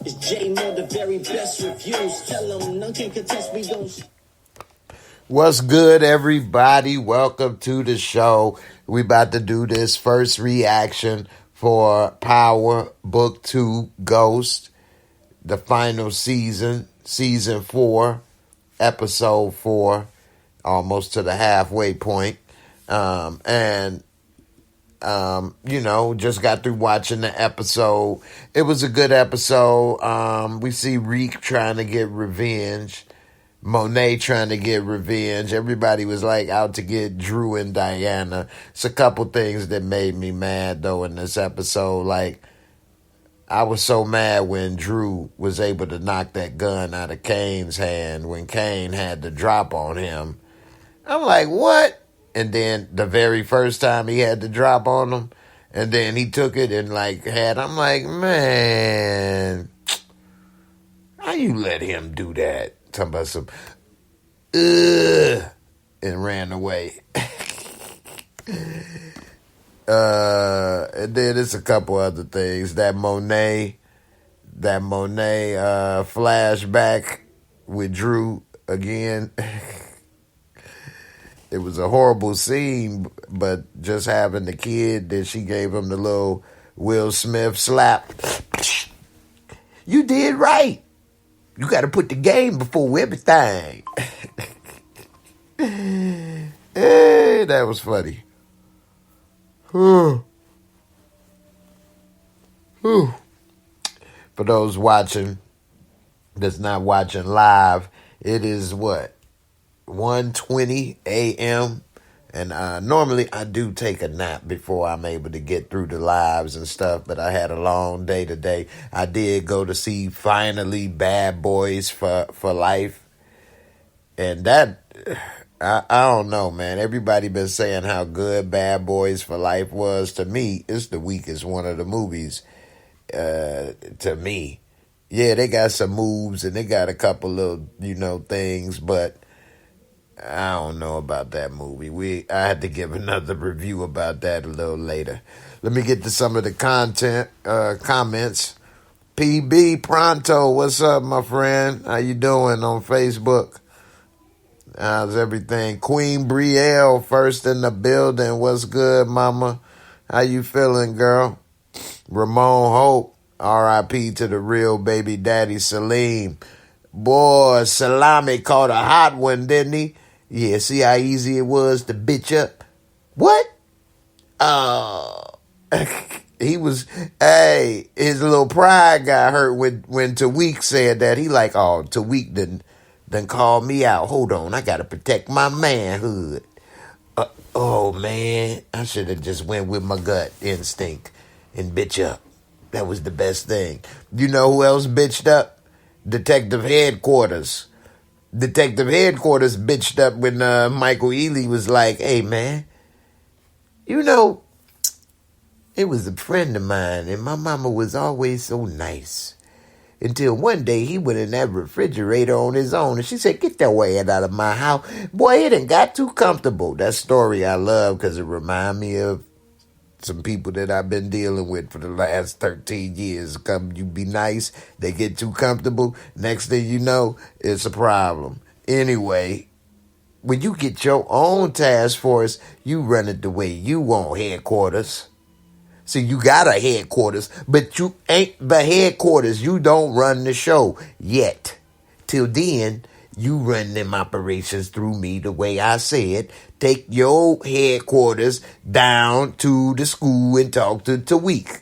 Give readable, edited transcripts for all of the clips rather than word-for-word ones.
It's J Moore, the very best reviews. Tell them none can contest me, don't. What's good, everybody? Welcome to the show. We about to do this first reaction for Power Book 2 Ghost, the final season, season 4, episode 4, almost to the halfway point. Just got through watching the episode. It was a good episode. We see Reek trying to get revenge. Monet trying to get revenge. Everybody was like out to get Drew and Diana. It's a couple things that made me mad though in this episode. Like, I was so mad when Drew was able to knock that gun out of Kane's hand when Kane had the drop on him. I'm like, what? And then the very first time he had the drop on him, and then he took it and I'm like, man, how you let him do that? Talking about some, and ran away. And then it's a couple other things. That Monet flashback with Drew again. It was a horrible scene, but just having the kid that she gave him the little Will Smith slap. You did right. You got to put the game before everything. Hey, that was funny. For those watching that's not watching live, it is what? 1:20 a.m. And normally I do take a nap before I'm able to get through the lives and stuff, but I had a long day today. I did go to see finally Bad Boys for Life. And that, I don't know, man. Everybody been saying how good Bad Boys for Life was. To me, it's the weakest one of the movies, to me. Yeah, they got some moves and they got a couple little, things, but I don't know about that movie. I had to give another review about that a little later. Let me get to some of the comments. PB Pronto, what's up, my friend? How you doing on Facebook? How's everything? Queen Brielle, first in the building. What's good, mama? How you feeling, girl? Ramon Hope, R.I.P. to the real baby daddy Salim. Boy, Salami caught a hot one, didn't he? Yeah, see how easy it was to bitch up? What? He was, his little pride got hurt when Tariq said that. He like, oh, Tariq done called me out. Hold on, I got to protect my manhood. Oh, man, I should have just went with my gut instinct and bitch up. That was the best thing. You know who else bitched up? Detective Headquarters. Detective Headquarters bitched up when Michael Ealy was like, hey, man, it was a friend of mine, and my mama was always so nice. Until one day he went in that refrigerator on his own, and she said, get that way out of my house. Boy, it done got too comfortable. That story I love because it reminds me of some people that I've been dealing with for the last 13 years. Come, you be nice, they get too comfortable. Next thing you know, it's a problem. Anyway, when you get your own task force, you run it the way you want, headquarters. See, you got a headquarters, but you ain't the headquarters. You don't run the show yet. Till then, you run them operations through me the way I said. Take your headquarters down to the school and talk to Tariq.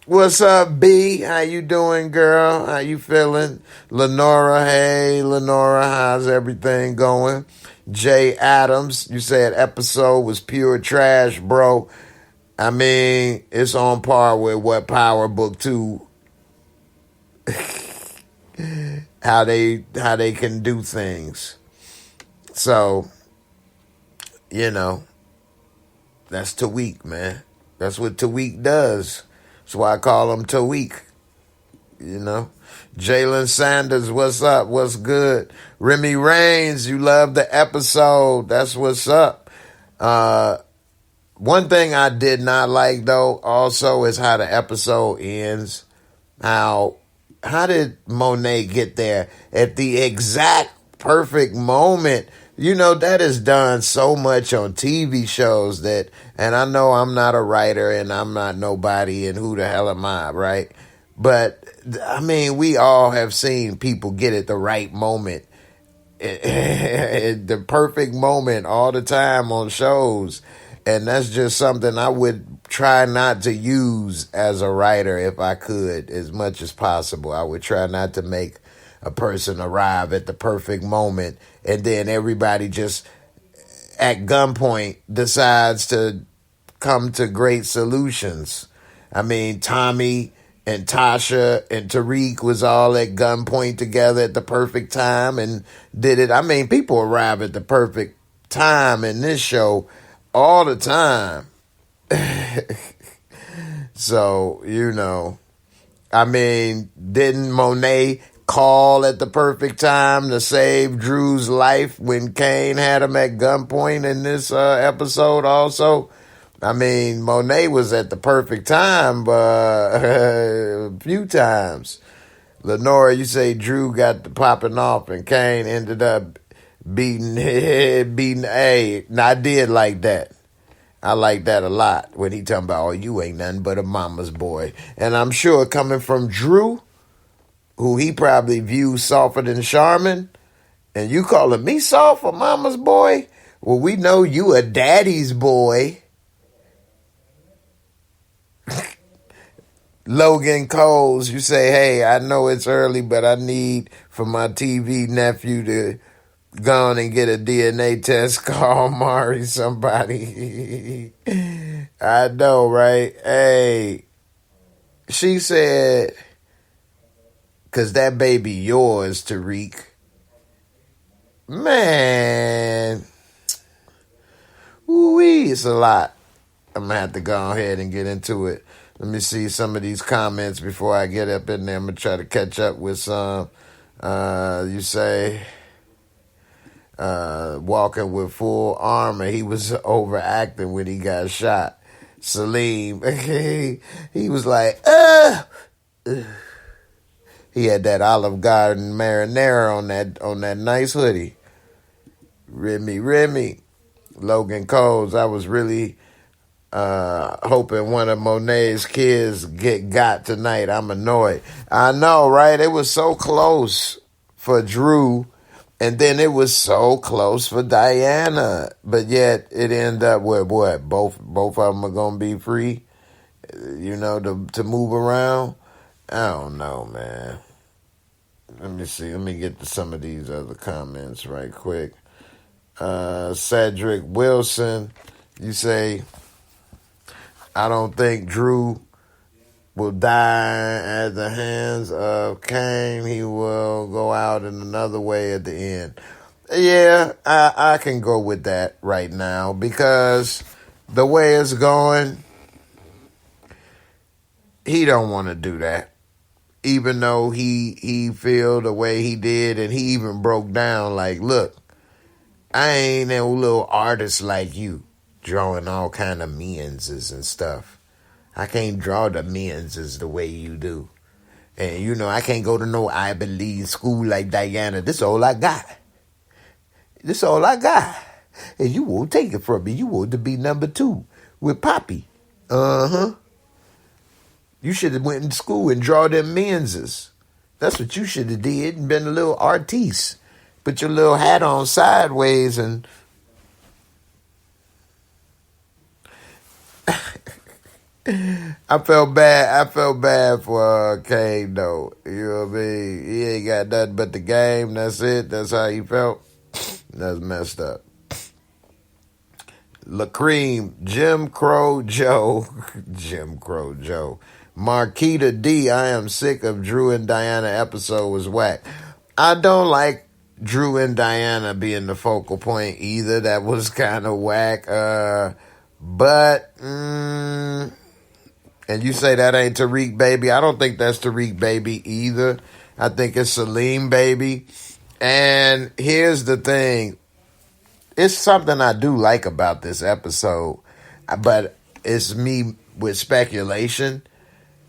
What's up, B? How you doing, girl? How you feeling? Lenora, hey, Lenora, how's everything going? Jay Adams, you said episode was pure trash, bro. I mean, it's on par with what Power Book 2 how they can do things. So, that's Tariq, man. That's what Tariq does. That's why I call him Tariq. Jalen Sanders, what's up? What's good? Remy Raines, you love the episode. That's what's up. One thing I did not like though also is how the episode ends. How did Monet get there at the exact perfect moment? You know, that is done so much on TV shows that, and I know I'm not a writer and I'm not nobody and who the hell am I, right? But I mean, we all have seen people get at the right moment, the perfect moment all the time on shows. And that's just something I would try not to use as a writer if I could, as much as possible. I would try not to make a person arrive at the perfect moment and then everybody just at gunpoint decides to come to great solutions. I mean, Tommy and Tasha and Tariq was all at gunpoint together at the perfect time and did it. I mean, people arrive at the perfect time in this show all the time. So, you know, I mean, didn't Monet call at the perfect time to save Drew's life when Kane had him at gunpoint in this episode also? I mean, Monet was at the perfect time a few times. Lenora, you say Drew got the popping off and Kane ended up beating A. Now, I did like that. I like that a lot when he talking about, oh, you ain't nothing but a mama's boy. And I'm sure coming from Drew, who he probably views softer than Charmin, and you calling me soft, a mama's boy? Well, we know you a daddy's boy. Logan Coles, you say, hey, I know it's early, but I need for my TV nephew to go on and get a DNA test. Call Mari somebody. I know, right? Hey, she said, because that baby yours, Tariq. Man. Ooh-wee, it's a lot. I'm going to have to go ahead and get into it. Let me see some of these comments before I get up in there. I'm going to try to catch up with some. You say, walking with full armor. He was overacting when he got shot. Salim, he was like, He had that Olive Garden marinara on that nice hoodie. Remy. Logan Coles, I was really hoping one of Monet's kids got tonight. I'm annoyed. I know, right? It was so close for Drew, and then it was so close for Diana. But yet it ended up with what? Both of them are gonna be free, you know, to move around. I don't know, man. Let me see. Let me get to some of these other comments right quick. Cedric Wilson, you say, I don't think Drew will die at the hands of Kane. He will go out in another way at the end. Yeah, I can go with that right now because the way it's going, he don't want to do that. Even though he feel the way he did, and he even broke down like, look, I ain't no little artist like you, drawing all kind of menses and stuff. I can't draw the menses the way you do. And, you know, I can't go to no Ivy League school like Diana. This all I got. And you won't take it from me. You want to be number 2 with Poppy. Uh-huh. You should have went to school and draw them menses. That's what you should have did and been a little artiste. Put your little hat on sideways and... I felt bad for Kane, though. You know what I mean? He ain't got nothing but the game. That's it. That's how he felt. That's messed up. LaCream, Jim Crow Joe. Marquita D, I am sick of Drew and Diana episode was whack. I don't like Drew and Diana being the focal point either. That was kind of whack. And you say that ain't Tariq Baby. I don't think that's Tariq Baby either. I think it's Salim Baby. And here's the thing. It's something I do like about this episode. but it's me with speculation,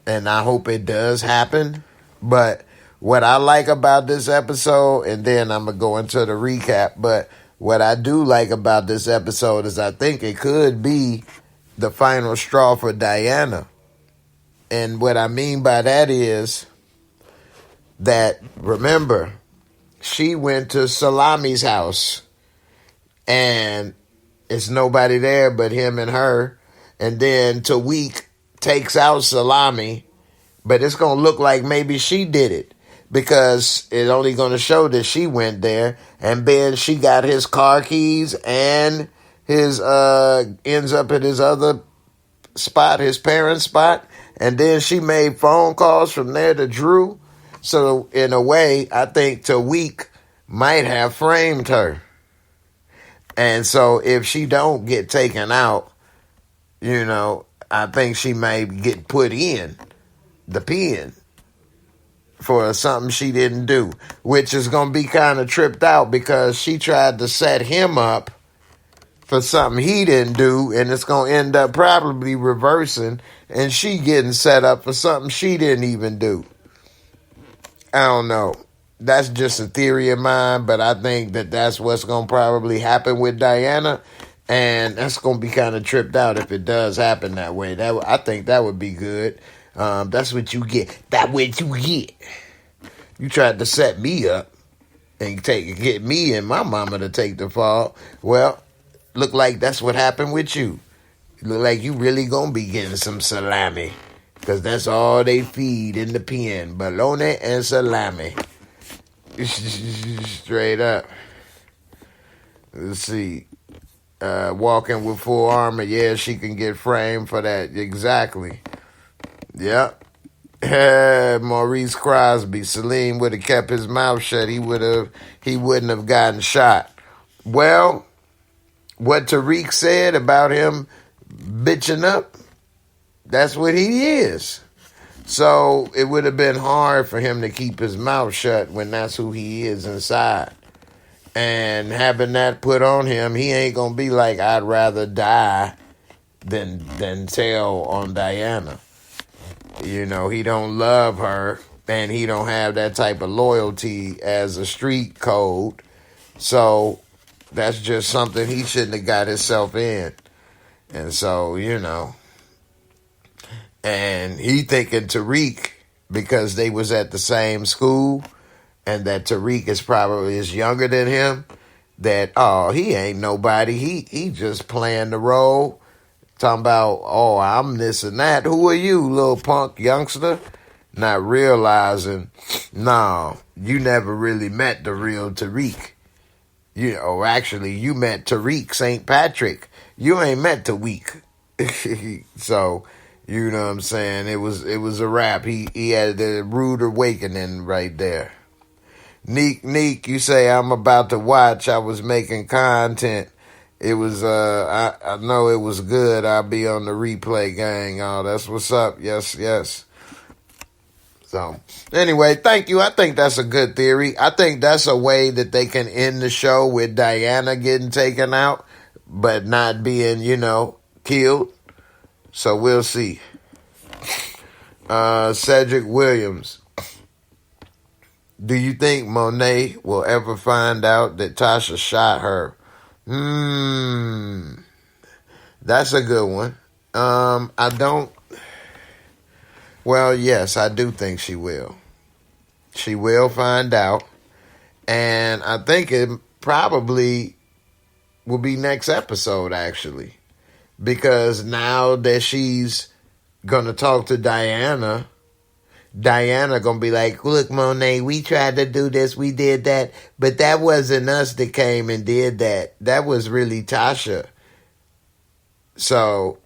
and I hope it does happen. But what I like about this episode, and then I'm going to go into the recap, but what I do like about this episode is I think it could be the final straw for Diana. And what I mean by that is that, remember, she went to Salami's house, and it's nobody there but him and her. And then Tariq takes out Salami, but it's going to look like maybe she did it because it's only going to show that she went there. And then she got his car keys and his ends up at his other spot, his parents' spot. And then she made phone calls from there to Drew. So in a way, I think Tariq might have framed her. And so if she don't get taken out, you know, I think she may get put in the pen for something she didn't do, which is going to be kind of tripped out because she tried to set him up for something he didn't do, and it's going to end up probably reversing, and she getting set up for something she didn't even do. I don't know. That's just a theory of mine, but I think that that's what's going to probably happen with Diana, and that's going to be kind of tripped out if it does happen that way. I think that would be good. That's what you get. That's what you get. You tried to set me up and get me and my mama to take the fall. Well, look like that's what happened with you. Look like you really gonna be getting some salami, because that's all they feed in the pen: bologna and salami. Straight up. Let's see. Walking with full armor. Yeah, she can get framed for that. Exactly. Yep. Maurice Crosby. Salim would have kept his mouth shut. He wouldn't have gotten shot. Well, what Tariq said about him bitching up, that's what he is. So it would have been hard for him to keep his mouth shut when that's who he is inside. And having that put on him, he ain't going to be like, I'd rather die than tell on Diana. You know, he don't love her, and he don't have that type of loyalty as a street code. So that's just something he shouldn't have got himself in. And so, you know, and he thinking Tariq, because they was at the same school, and that Tariq is younger than him, that, oh, he ain't nobody. He just playing the role. Talking about, oh, I'm this and that. Who are you, little punk youngster? Not realizing, no, you never really met the real Tariq. You know, actually, you met Tariq St. Patrick. You ain't met Tariq. So, you know what I'm saying? It was a wrap. He had the rude awakening right there. Neek, you say I'm about to watch. I was making content. It was, I know it was good. I'll be on the replay, gang. Oh, that's what's up. Yes. So, anyway, thank you. I think that's a good theory. I think that's a way that they can end the show with Diana getting taken out, but not being, you know, killed. So, we'll see. Cedric Williams. Do you think Monet will ever find out that Tasha shot her? That's a good one. I don't. Well, yes, I do think she will. She will find out. And I think it probably will be next episode, actually. Because now that she's going to talk to Diana going to be like, look, Monet, we tried to do this, we did that, but that wasn't us that came and did that. That was really Tasha. So,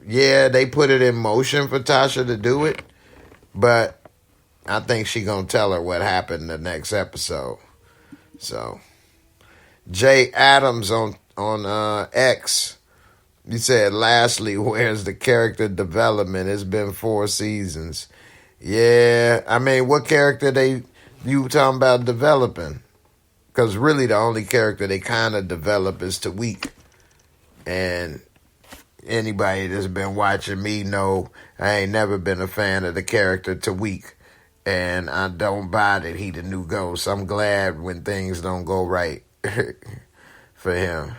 yeah, they put it in motion for Tasha to do it, but I think she going to tell her what happened the next episode. So, Jay Adams on X, he said, lastly, where's the character development? It's been 4 seasons. Yeah, I mean, what character you talking about developing? Because really the only character they kind of develop is Tariq. And, Anybody that's been watching me know I ain't never been a fan of the character Tariq. And I don't buy that he the new Ghost. I'm glad when things don't go right for him.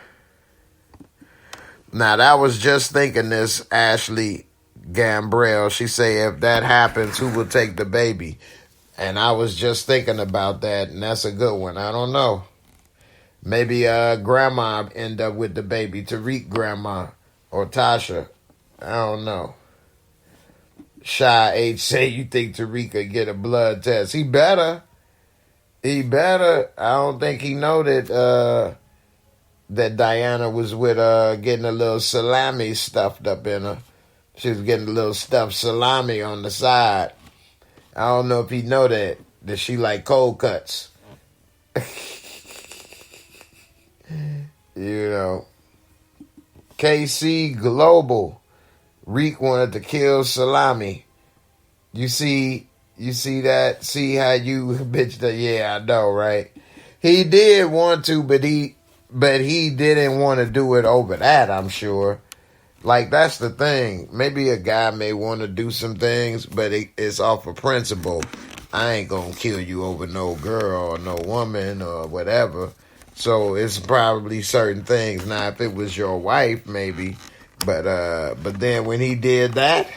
Now, that was just thinking this, Ashley Gambrell. She say, if that happens, who will take the baby? And I was just thinking about that, and that's a good one. I don't know. Maybe grandma end up with the baby, Tariq grandma, or Tasha. I don't know. Shy H say, you think Tariq could get a blood test? He better. He better. I don't think he know that that Diana was with getting a little salami stuffed up in her. She was getting a little stuffed salami on the side. I don't know if he know that she like cold cuts. You know. KC Global. Reek wanted to kill salami. You see that? See how you bitch the, yeah, I know, right? He did want to, but he didn't want to do it over that, I'm sure. Like, that's the thing. Maybe a guy may want to do some things, but it's off of principle. I ain't gonna kill you over no girl or no woman or whatever. So it's probably certain things. Now, if it was your wife, maybe. But then when he did that,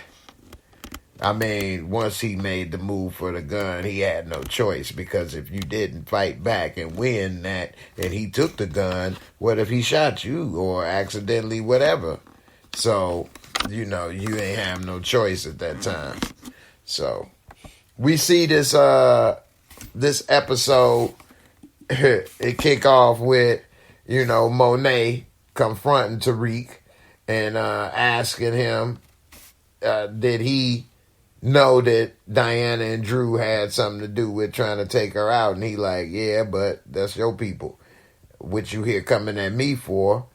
I mean, once he made the move for the gun, he had no choice, because if you didn't fight back and win that, and he took the gun, what if he shot you or accidentally whatever? So, you know, you ain't have no choice at that time. So, we see this episode, it kick off with, you know, Monet confronting Tariq and asking him, did he know that Diana and Drew had something to do with trying to take her out? And he like, yeah, but that's your people. What you here coming at me for,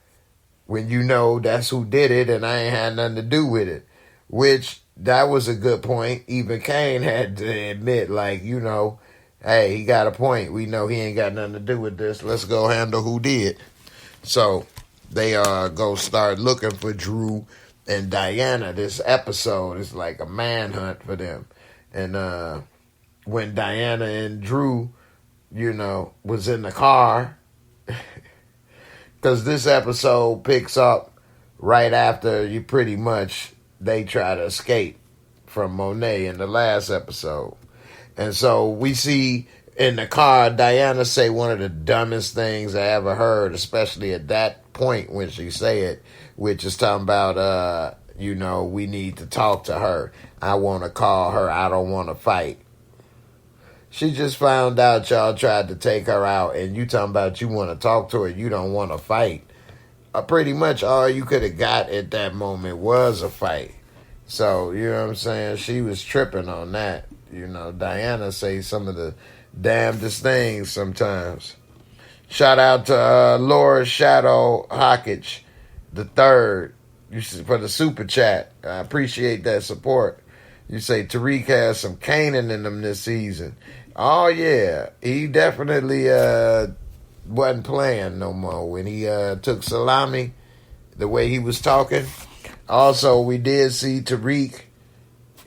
when you know that's who did it and I ain't had nothing to do with it? Which, that was a good point. Even Kane had to admit, like, you know, hey, he got a point. We know he ain't got nothing to do with this. Let's go handle who did. So they go start looking for Drew and Diana. This episode is like a manhunt for them. And when Diana and Drew, you know, was in the car, because this episode picks up right after they try to escape from Monet in the last episode. And so we see in the car, Diana say one of the dumbest things I ever heard, especially at that point when she say it, which is talking about, you know, we need to talk to her. I want to call her. I don't want to fight. She just found out y'all tried to take her out, and you talking about you want to talk to her. You don't want to fight. Pretty much all you could have got at that moment was a fight. So, you know what I'm saying? She was tripping on that. You know, Diana say some of the damnedest things sometimes. Shout out to Laura Shadow Hawkage the third for the super chat. I appreciate that support. You say Tariq has some Canaan in him this season. Oh, yeah. He definitely wasn't playing no more when he took salami, the way he was talking. Also, we did see Tariq.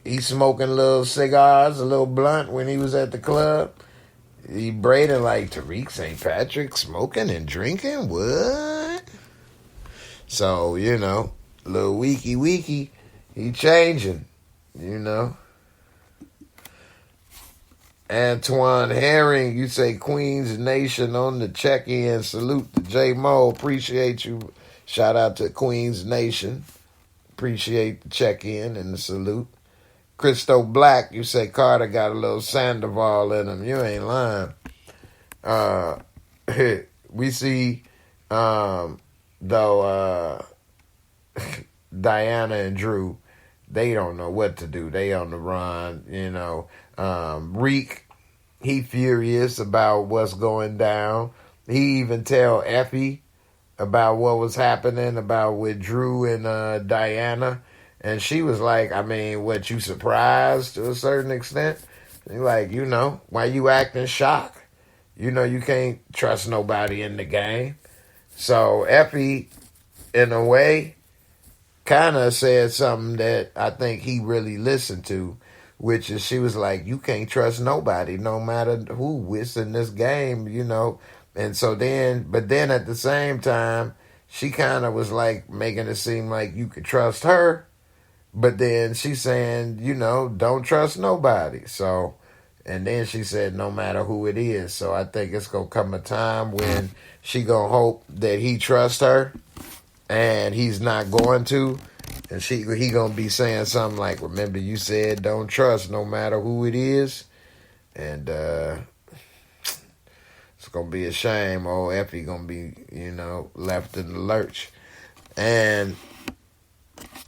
He smoking little cigars, a little blunt when he was at the club. He braiding like, Tariq St. Patrick smoking and drinking? What? So, you know, little weeky, he changing, you know. Antoine Herring, you say Queens Nation on the check-in. Salute to J-Mo. Appreciate you. Shout out to Queens Nation. Appreciate the check-in and the salute. Christo Black, you say Carter got a little Sandoval in him. You ain't lying. We see, though, Diana and Drew, they don't know what to do. They on the run, you know. Reek, he furious about what's going down. He even tell Effie about what was happening about with Drew and Diana. And she was like, I mean, what, you surprised to a certain extent? He like, you know, why you acting shocked? You know, you can't trust nobody in the game. So Effie, in a way, kind of said something that I think he really listened to, which is she was like, you can't trust nobody, no matter who. It's in this game, you know. And so then, but then at the same time, she kind of was like making it seem like you could trust her. But then she's saying, you know, don't trust nobody. So, and then she said, no matter who it is. So I think it's going to come a time when she going to hope that he trusts her and he's not going to. And he going to be saying something like, remember you said don't trust no matter who it is. And it's going to be a shame. Old Effie going to be, you know, left in the lurch. And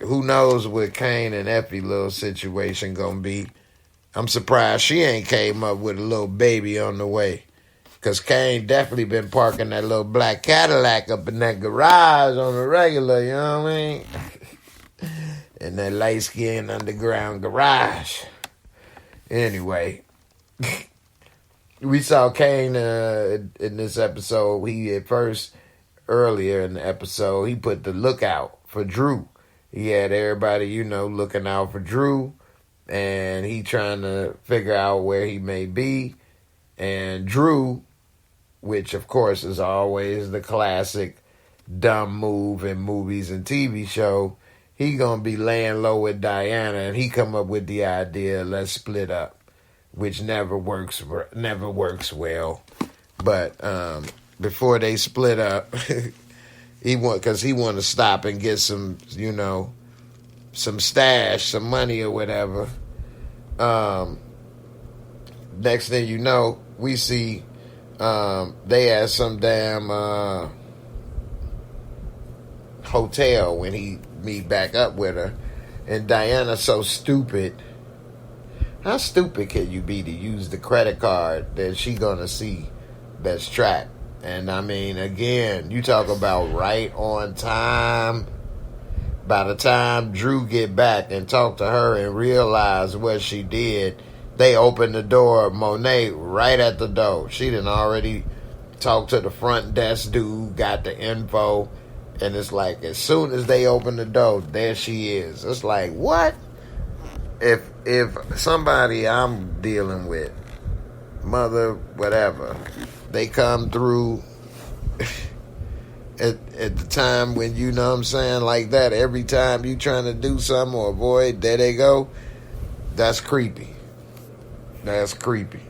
who knows what Kane and Effie little situation going to be. I'm surprised she ain't came up with a little baby on the way. Because Kane definitely been parking that little black Cadillac up in that garage on the regular, you know what I mean? In that light-skinned underground garage. Anyway, we saw Kane in this episode. He at first, earlier in the episode, he put the lookout for Drew. He had everybody, you know, looking out for Drew. And he trying to figure out where he may be. And Drew, which of course is always the classic dumb move in movies and TV show, he gonna be laying low with Diana, and he come up with the idea, let's split up, which never works well. But before they split up, he want to stop and get some, you know, some stash, some money or whatever. Next thing you know, we see they at some damn hotel when he meet back up with her. And Diana's so stupid. How stupid can you be to use the credit card that she gonna see that's tracked? And I mean, again, you talk about right on time. By the time Drew get back and talk to her and realize what she did, they open the door. Monet right at the door. She done already talked to the front desk dude, got the info, and it's like as soon as they open the door, there she is. It's like, what? If somebody I'm dealing with, mother, whatever, they come through at the time when, you know what I'm saying, like that, every time you trying to do something or avoid, there they go, that's creepy. That's creepy.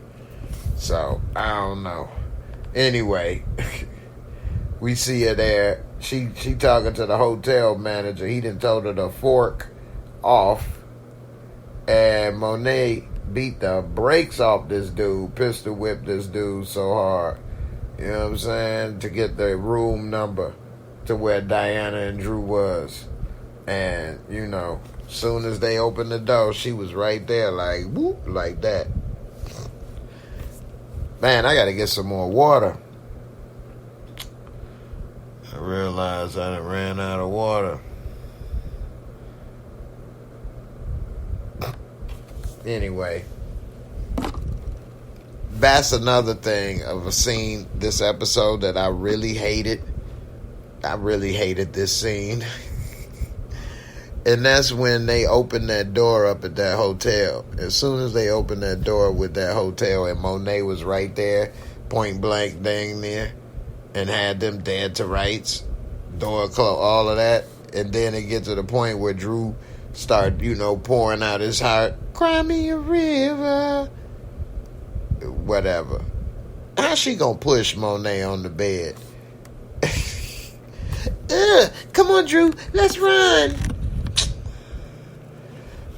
So, I don't know. Anyway, we see her there. She talking to the hotel manager. He done told her to fork off. And Monet beat the brakes off this dude, pistol whipped this dude so hard. You know what I'm saying? To get the room number to where Diana and Drew was. And, you know, soon as they opened the door, she was right there like, whoop, like that. Man, I got to get some more water. I realized I done ran out of water. Anyway, that's another thing of a scene this episode that I really hated. I really hated this scene. And that's when they opened that door up at that hotel. As soon as they opened that door with that hotel and Monet was right there, point blank dang there, and had them dead to rights, door closed, all of that. And then it gets to the point where Drew started, you know, pouring out his heart. Cry me a river. Whatever. How's she gonna push Monet on the bed? Come on, Drew, let's run.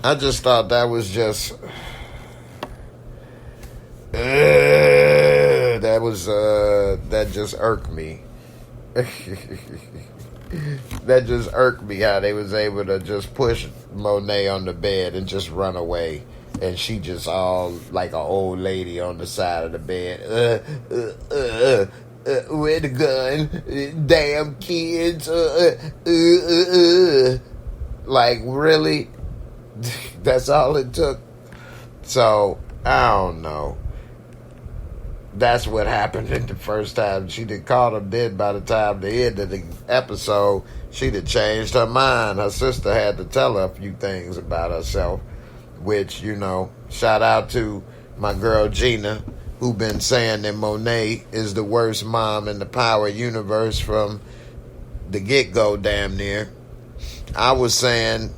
I just thought that was just that just irked me. That just irked me how they was able to just push Monet on the bed and just run away, and she just all like an old lady on the side of the bed. Where the gun? Damn kids. Like, really? That's all it took. So, I don't know. That's what happened in the first time. She did call him dead by the time the end of the episode. She'd have changed her mind. Her sister had to tell her a few things about herself, which, shout out to my girl Gina, who been saying that Monet is the worst mom in the Power universe from the get-go damn near. I was saying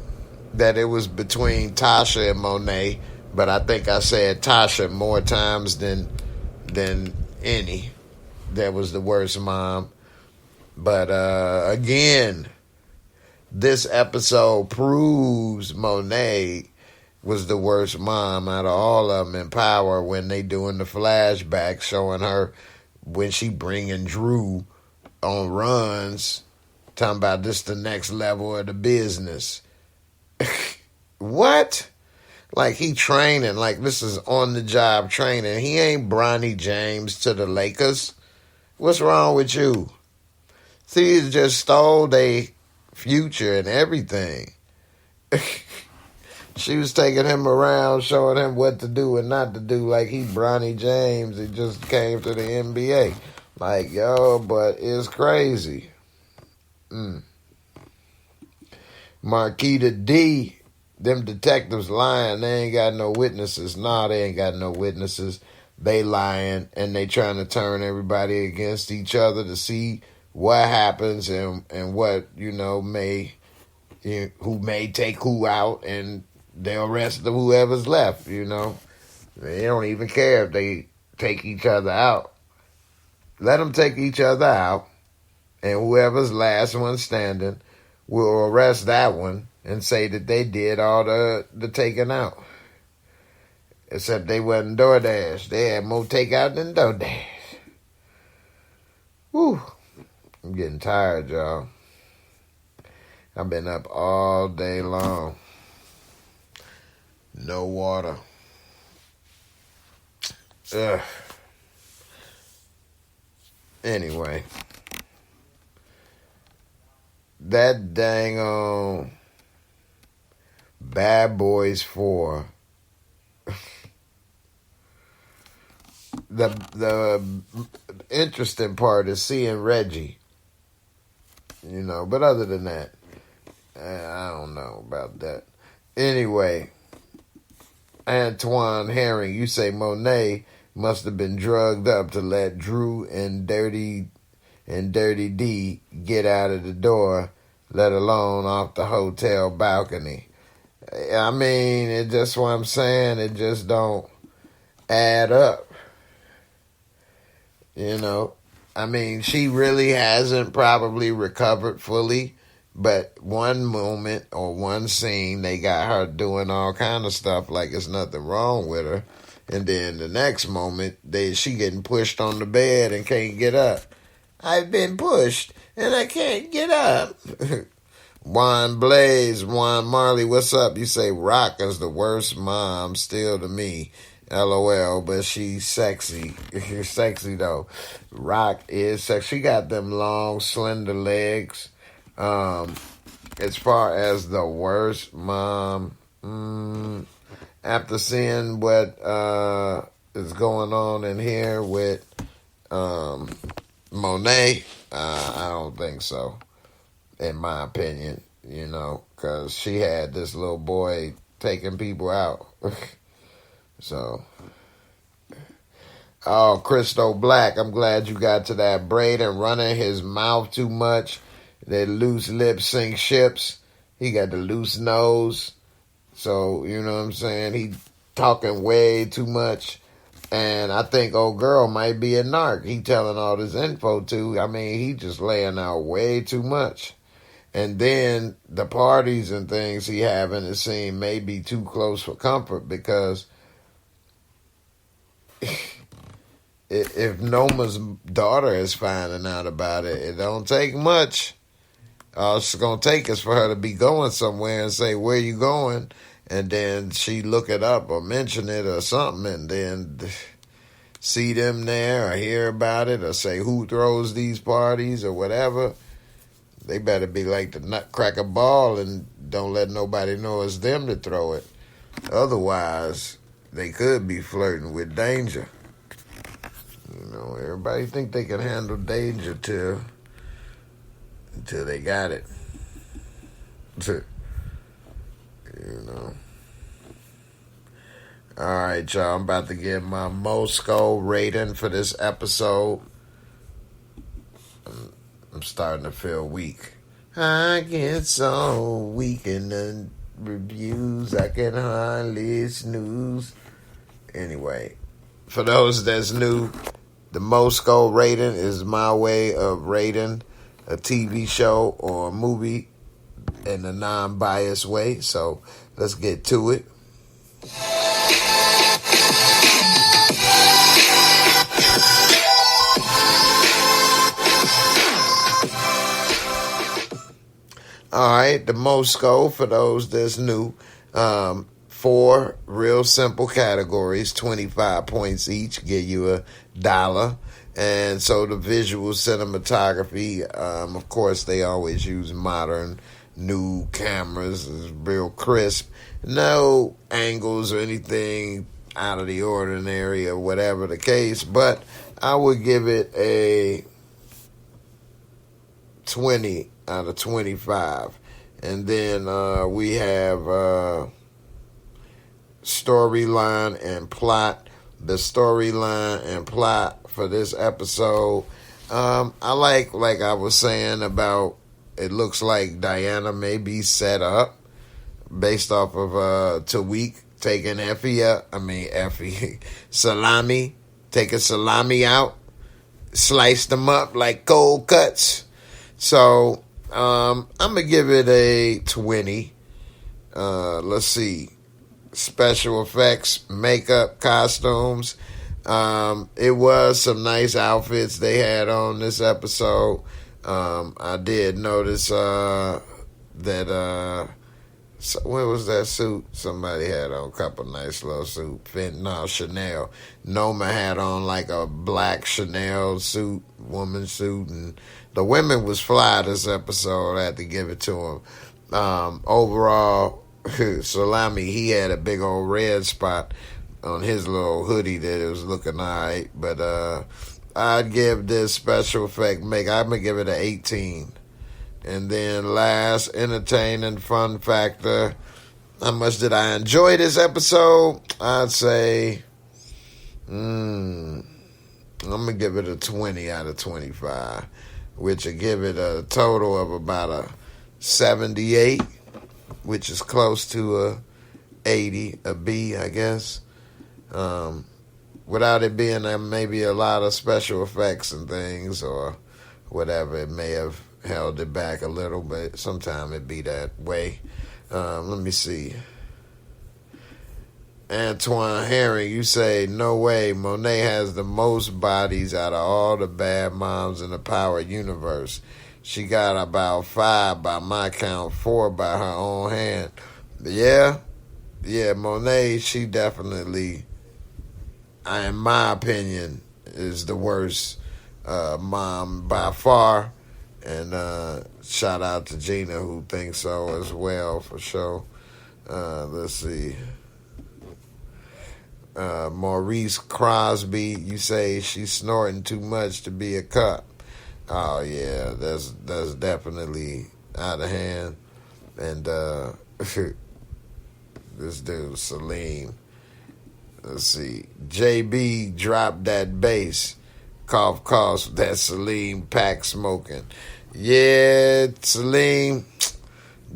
that it was between Tasha and Monet, but I think I said Tasha more times than any. That was the worst mom. But again, this episode proves Monet was the worst mom out of all of them in Power when they doing the flashback showing her when she bringing Drew on runs, talking about this the next level of the business. What? Like he training, like this is on the job training. He ain't Bronny James to the Lakers. What's wrong with you? See, he just stole their future and everything. She was taking him around, showing him what to do and not to do, like he Bronny James. He just came to the NBA. Like, yo, but it's crazy. Marquita D, them detectives lying. They ain't got no witnesses. Nah, they ain't got no witnesses. They lying, and they trying to turn everybody against each other to see what happens and what, who may take who out, and they'll arrest whoever's left, They don't even care if they take each other out. Let them take each other out, and whoever's last one standing will arrest that one and say that they did all the taking out. Except they wasn't DoorDash. They had more takeout than DoorDash. Whew. I'm getting tired, y'all. I've been up all day long. No water. Ugh. Anyway. That dang on Bad Boys 4. The interesting part is seeing Reggie. But other than that, I don't know about that. Anyway, Antoine Herring, you say Monet must have been drugged up to let Drew and Dirty D get out of the door, let alone off the hotel balcony. I mean, it's just what I'm saying. It just don't add up. I mean, she really hasn't probably recovered fully, but one moment or one scene, they got her doing all kind of stuff like it's nothing wrong with her. And then the next moment, she getting pushed on the bed and can't get up. I've been pushed and I can't get up. Juan Blaze, Juan Marley, what's up? You say Rock is the worst mom still to me. LOL, but she's sexy. She's sexy though. Rock is sexy. She got them long, slender legs. As far as the worst mom, after seeing what is going on in here with Monet, I don't think so. In my opinion, because she had this little boy taking people out. So, Christo Black, I'm glad you got to that. Braden running his mouth too much. That loose lips sink ships. He got the loose nose. So, you know what I'm saying? He talking way too much. And I think old girl might be a narc. He telling all this info too. I mean, he just laying out way too much. And then the parties and things he having, it seem may be too close for comfort because if Noma's daughter is finding out about it, it don't take much. All it's going to take is for her to be going somewhere and say, where you going? And then she look it up or mention it or something and then see them there or hear about it or say who throws these parties or whatever. They better be like the nutcracker ball and don't let nobody know it's them to throw it. Otherwise, they could be flirting with danger. Everybody think they can handle danger until they got it. You know. All right, y'all. I'm about to give my Moorescore rating for this episode. I'm starting to feel weak. I get so weak in the reviews, I can hardly snooze. Anyway, for those that's new, the Moorescore rating is my way of rating a TV show or a movie in a non-biased way. So let's get to it. All right, the Moorescore, for those that's new, 4 real simple categories, 25 points each, give you $1. And so the visual cinematography, of course, they always use modern, new cameras. It's real crisp. No angles or anything out of the ordinary or whatever the case. But I would give it a 20 out of 25. And then we have storyline and plot. The storyline and plot for this episode, I like I was saying about, it looks like Diana may be set up based off of Tariq taking salami, taking salami out, sliced them up like cold cuts. So I'm gonna give it a 20. Let's see. Special effects, makeup, costumes. It was some nice outfits they had on this episode. I did notice that what was that suit? Somebody had on a couple nice little suit. Chanel. Noma had on like a black Chanel suit, woman suit, and the women was fly this episode. I had to give it to him. Overall, Salami, he had a big old red spot on his little hoodie that it was looking alright. But I'd give this special effect I'm gonna give it an 18. And then last, entertaining fun factor. How much did I enjoy this episode? I'd say I'm gonna give it a 20 out of 25, which would give it a total of about a 78, which is close to a 80, a B, I guess. Without it being maybe a lot of special effects and things or whatever, it may have held it back a little, but sometimes it be that way. Let me see. Antoine Herring, you say, no way, Monet has the most bodies out of all the bad moms in the Power universe. She got about 5 by my count, 4 by her own hand. Yeah, Monet, she definitely, in my opinion, is the worst mom by far. And shout out to Gina, who thinks so as well, for sure. Let's see. Maurice Crosby, you say she's snorting too much to be a cop. Oh yeah, that's definitely out of hand. And this dude Salim. Let's see. JB dropped that bass. Cough, cough, that Salim pack smoking. Yeah, Salim,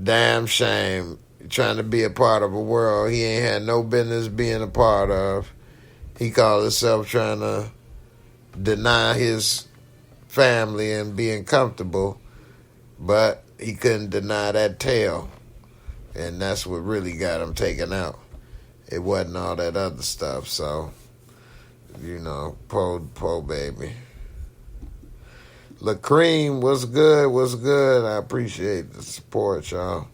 damn shame. Trying to be a part of a world he ain't had no business being a part of. He called himself trying to deny his family and being comfortable, but he couldn't deny that tail. And that's what really got him taken out. It wasn't all that other stuff, so... You know, po baby. LaCream, what's good? What's good? I appreciate the support, y'all.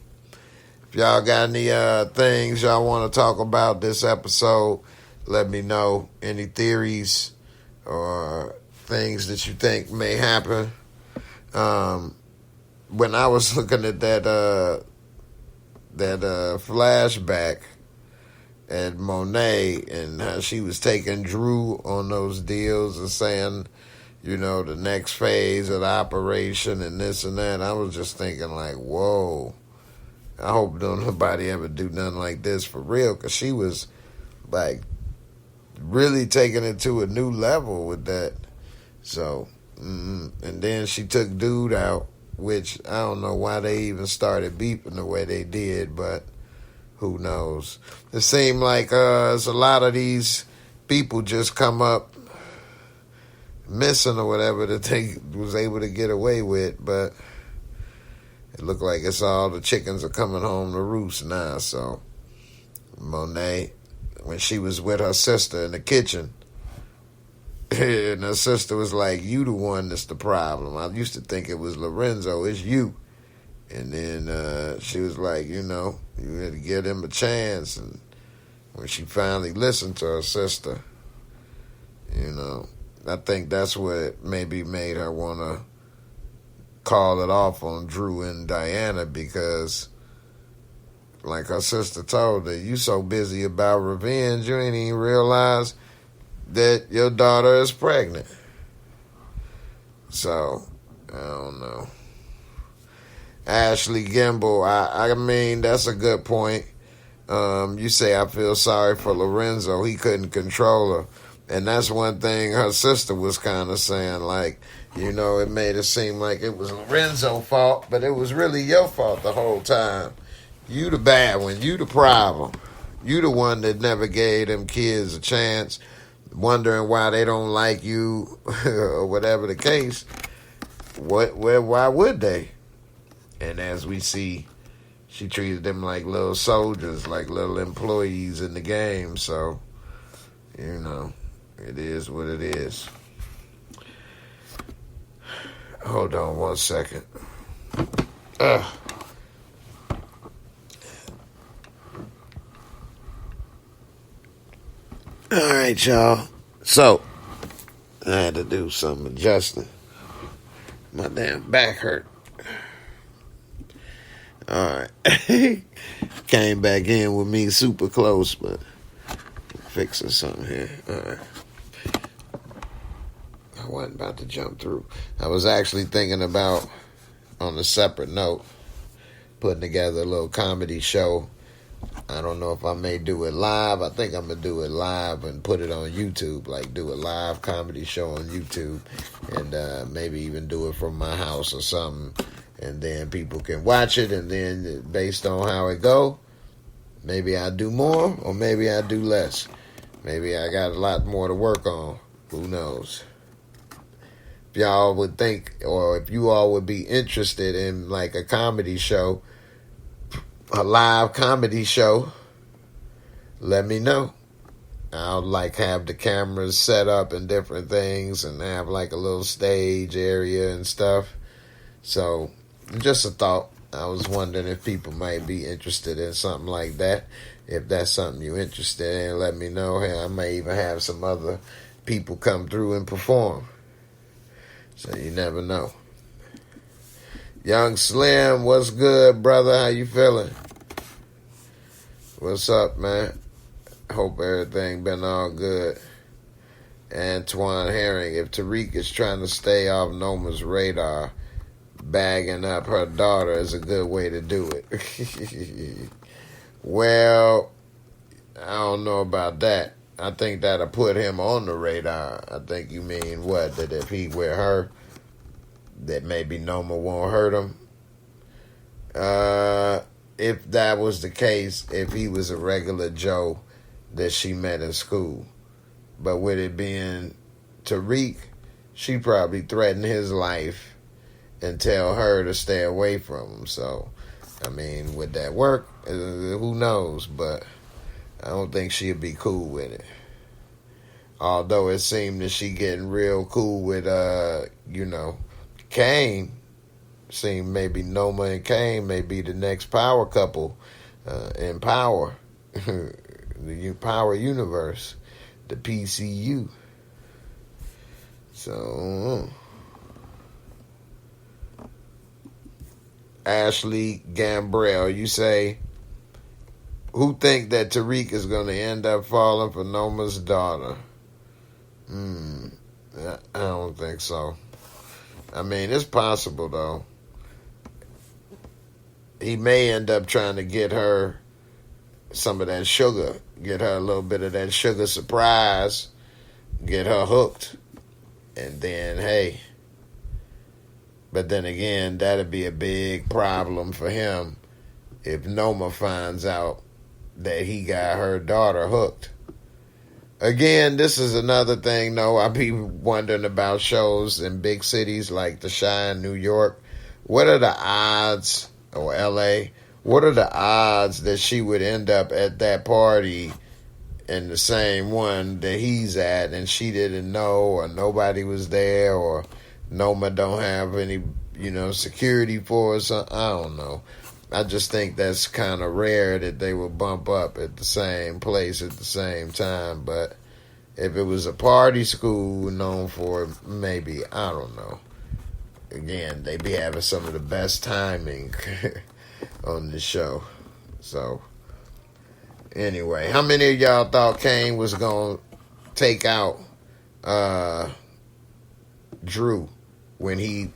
If y'all got any things y'all want to talk about this episode, let me know. Any theories or things that you think may happen. When I was looking at that flashback at Monet and how she was taking Drew on those deals and saying, you know, the next phase of the operation and this and that, I was just thinking like, whoa, I hope don't nobody ever do nothing like this for real, because she was like really taking it to a new level with that. So, and then she took dude out, which I don't know why they even started beeping the way they did, but who knows? It seemed like there's a lot of these people just come up missing or whatever that they was able to get away with, but it looked like it's all the chickens are coming home to roost now. So Monet, when she was with her sister in the kitchen, and her sister was like, "You the one that's the problem. I used to think it was Lorenzo. It's you." And then she was like, you had to give him a chance. And when she finally listened to her sister, I think that's what maybe made her want to call it off on Drew and Diana, because like her sister told her, you so busy about revenge, you ain't even realize that your daughter is pregnant. So, I don't know. Ashley Gimbel, I mean, that's a good point. You say, I feel sorry for Lorenzo. He couldn't control her. And that's one thing her sister was kind of saying, like, it made it seem like it was Lorenzo's fault, but it was really your fault the whole time. You the bad one. You the problem. You the one that never gave them kids a chance, wondering why they don't like you or whatever the case. Why would they? And as we see, she treated them like little soldiers, like little employees in the game. So, it is what it is. Hold on 1 second. All right, y'all. So, I had to do some adjusting. My damn back hurt. All right. Came back in with me super close, but fixing something here. All right. I wasn't about to jump through. I was actually thinking about, on a separate note, putting together a little comedy show. I don't know if I may do it live. I think I'm going to do it live and put it on YouTube, like do a live comedy show on YouTube, and maybe even do it from my house or something. And then people can watch it, and then based on how it go, maybe I do more or maybe I do less. Maybe I got a lot more to work on. Who knows? If y'all would think, or if you all would be interested in like a comedy show, a live comedy show, let me know. I'll like have the cameras set up and different things and have like a little stage area and stuff. So just a thought. I was wondering if people might be interested in something like that. If that's something you're interested in, let me know. Hey, I may even have some other people come through and perform. So you never know. Young Slim, what's good, brother? How you feeling? What's up, man? Hope everything been all good. Antoine Herring, if Tariq is trying to stay off Noma's radar, bagging up her daughter is a good way to do it. Well, I don't know about that. I think that'll put him on the radar. I think you mean what? That if he with her, that maybe Noma won't hurt him? If that was the case, if he was a regular Joe that she met in school. But with it being Tariq, she probably threatened his life and tell her to stay away from him. So, I mean, would that work? Who knows? But I don't think she'd be cool with it. Although it seemed that she getting real cool with, Kane. Seemed maybe Noma and Kane may be the next power couple in Power. The Power Universe. The PCU. So, Ashley Gambrell, you say, who think that Tariq is going to end up falling for Noma's daughter? I don't think so. I mean, it's possible, though. he may end up trying to get her some of that sugar, get her a little bit of that sugar surprise, get her hooked, and then, hey. But then again, that'd be a big problem for him if Noma finds out that he got her daughter hooked. Again, this is another thing, though. I be wondering about shows in big cities like The Chi in New York. What are the odds, or L.A., what are the odds that she would end up at that party in the same one that he's at and she didn't know, or nobody was there, or Noma don't have any, security for us? I don't know. I just think that's kind of rare that they would bump up at the same place at the same time. But if it was a party school known for, maybe, I don't know. Again, they be having some of the best timing on the show. So, anyway, how many of y'all thought Kane was going to take out Drew when he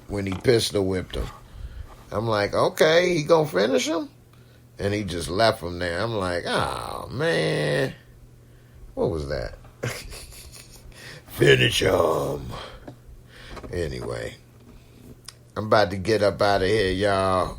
pistol whipped him? I'm like, okay, he gonna finish him? And he just left him there. I'm like, oh, man. What was that? Finish him. Anyway, I'm about to get up out of here, y'all.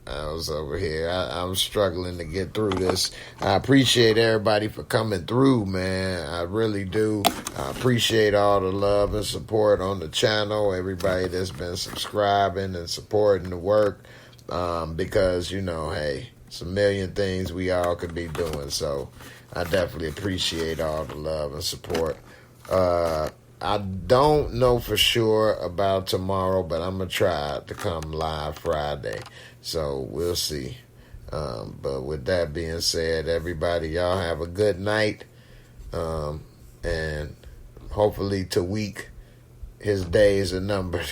I was over here. I'm struggling to get through this. I appreciate everybody for coming through, man. I really do. I appreciate all the love and support on the channel. Everybody that's been subscribing and supporting the work. Because, hey, it's a million things we all could be doing. So I definitely appreciate all the love and support. I don't know for sure about tomorrow, but I'm going to try to come live Friday. So we'll see. But with that being said, everybody, y'all have a good night. And hopefully Tawik, his days are numbered.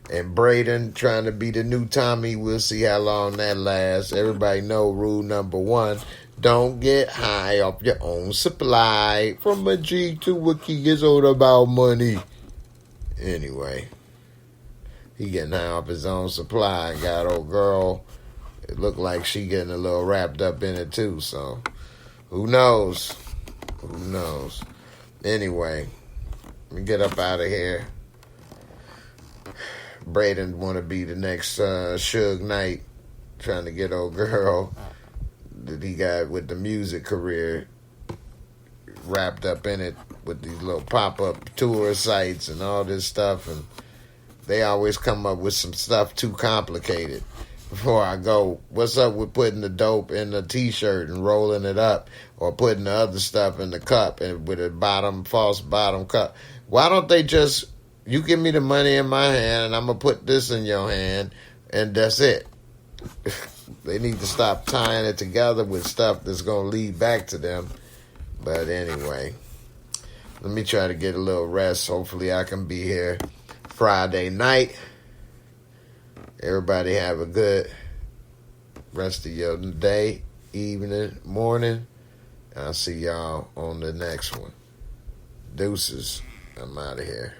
And Braden trying to be the new Tommy. We'll see how long that lasts. Everybody know rule number 1. Don't get high off your own supply. From a G to a key is all about money. Anyway, he getting high off his own supply. And got old girl. It looked like she getting a little wrapped up in it too. So, who knows? Who knows? Anyway, let me get up out of here. Braden want to be the next Suge Knight, trying to get old girl that he got with the music career wrapped up in it with these little pop-up tour sites and all this stuff, and they always come up with some stuff too complicated. Before I go, what's up with putting the dope in a t-shirt and rolling it up, or putting the other stuff in the cup and with a false bottom cup? Why don't they just, you give me the money in my hand and I'm going to put this in your hand and that's it? They need to stop tying it together with stuff that's going to lead back to them. But anyway, let me try to get a little rest. Hopefully I can be here Friday night. Everybody have a good rest of your day, evening, morning. I'll see y'all on the next one. Deuces. I'm out of here.